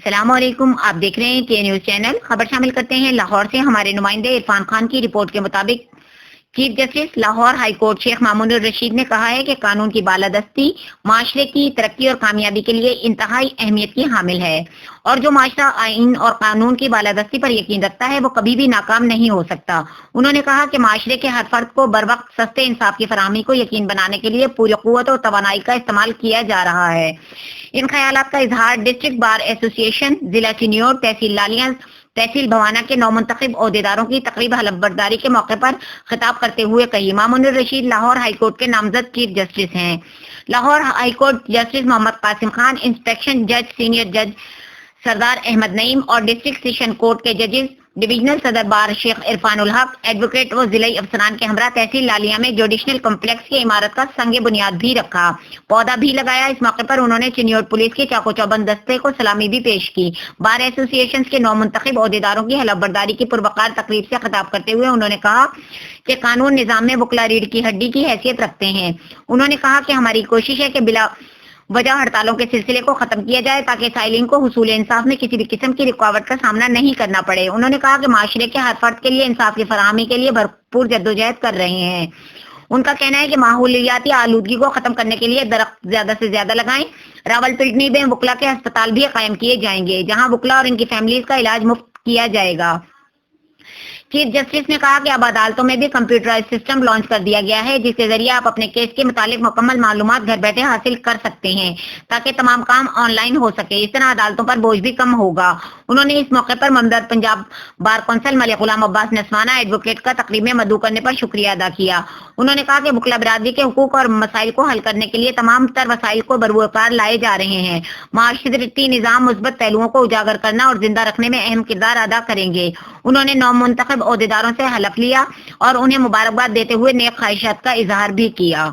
السلام علیکم، آپ دیکھ رہے ہیں کے نیوز چینل۔ خبر شامل کرتے ہیں لاہور سے۔ ہمارے نمائندے عرفان خان کی رپورٹ کے مطابق chief justice Lahore high court شیخ مامون الرشید نے کہا ہے کہ قانون کی بالادستی معاشرے کی ترقی اور کامیابی کے لیے انتہائی اہمیت کی حامل ہے، اور جو معاشرہ آئین اور قانون کی بالادستی پر یقین رکھتا ہے وہ کبھی بھی ناکام نہیں ہو سکتا۔ انہوں نے کہا کہ معاشرے کے ہر فرد کو بروقت سستے انصاف کی فراہمی کو یقین بنانے کے لیے پوری قوت اور توانائی کا استعمال کیا جا رہا ہے۔ ان خیالات کا اظہار ڈسٹرکٹ بار ایسوسی ایشن ضلع چنیور تحصیل لالیاں تحصیل بھوانا کے نومنتخب عہدیداروں کی تقریب حلف برداری کے موقع پر خطاب کرتے ہوئے کہی۔ مامون الرشید لاہور ہائی کورٹ کے نامزد چیف جسٹس ہیں۔ لاہور ہائی کورٹ جسٹس محمد قاسم خان، انسپیکشن جج سینئر جج سردار احمد نعیم اور ڈسٹرکٹ سیشن کورٹ کے ججز ڈویژنل صدر بار شیخ عرفان الحق ایڈوکیٹ و ضلعی افسران کے ہمراہ تحصیل لالیاں میں جوڈیشنل کمپلیکس کی عمارت کا سنگ بنیاد بھی رکھا، پودا بھی لگایا۔ اس موقع پر انہوں نے چنیور پولیس کے چاقو چوبند دستے کو سلامی بھی پیش کی۔ بار ایسوسی ایشن کے نومنتخب عہدیداروں کی حلف برداری کی پروقار تقریب سے خطاب کرتے ہوئے انہوں نے کہا کہ قانون نظام میں وکلا ریڑھ کی ہڈی کی حیثیت رکھتے ہیں۔ انہوں نے کہا کہ ہماری کوشش ہے کہ بلا وجہ ہڑتالوں کے سلسلے کو ختم کیا جائے تاکہ سائلین کو حصول انصاف میں کسی بھی قسم کی رکاوٹ کا سامنا نہیں کرنا پڑے۔ انہوں نے کہا کہ معاشرے کے ہر فرد کے لیے انصاف کی فراہمی کے لیے بھرپور جدوجہد کر رہے ہیں۔ ان کا کہنا ہے کہ ماحولیاتی آلودگی کو ختم کرنے کے لیے درخت زیادہ سے زیادہ لگائیں۔ راولپنڈی میں وکلا کے ہسپتال بھی قائم کیے جائیں گے جہاں وکلا اور ان کی فیملیز کا علاج مفت کیا جائے گا۔ چیف جسٹس نے کہا کہ اب عدالتوں میں بھی کمپیوٹرائز سسٹم لانچ کر دیا گیا ہے جس کے ذریعے آپ اپنے کیس کے متعلق مکمل معلومات گھر بیٹھے حاصل کر سکتے ہیں تاکہ تمام کام آن لائن ہو سکے۔ اس طرح عدالتوں پر بوجھ بھی کم ہوگا۔ انہوں نے اس موقع پر ممبر پنجاب بار کونسل ملک غلام عباس نسوانہ ایڈوکیٹ کا تقریب میں مدعو کرنے پر شکریہ ادا کیا۔ انہوں نے کہا کہ وکلا برادری کے حقوق اور مسائل کو حل کرنے کے لیے تمام تر وسائل کو بروقار لائے جا رہے ہیں۔ معاشرتی نظام مثبت پہلوؤں کو اجاگر کرنا اور زندہ رکھنے میں اہم کردار ادا کریں گے۔ انہوں نے نومنتخب عہدیداروں سے حلف لیا اور انہیں مبارکباد دیتے ہوئے نیک خواہشات کا اظہار بھی کیا۔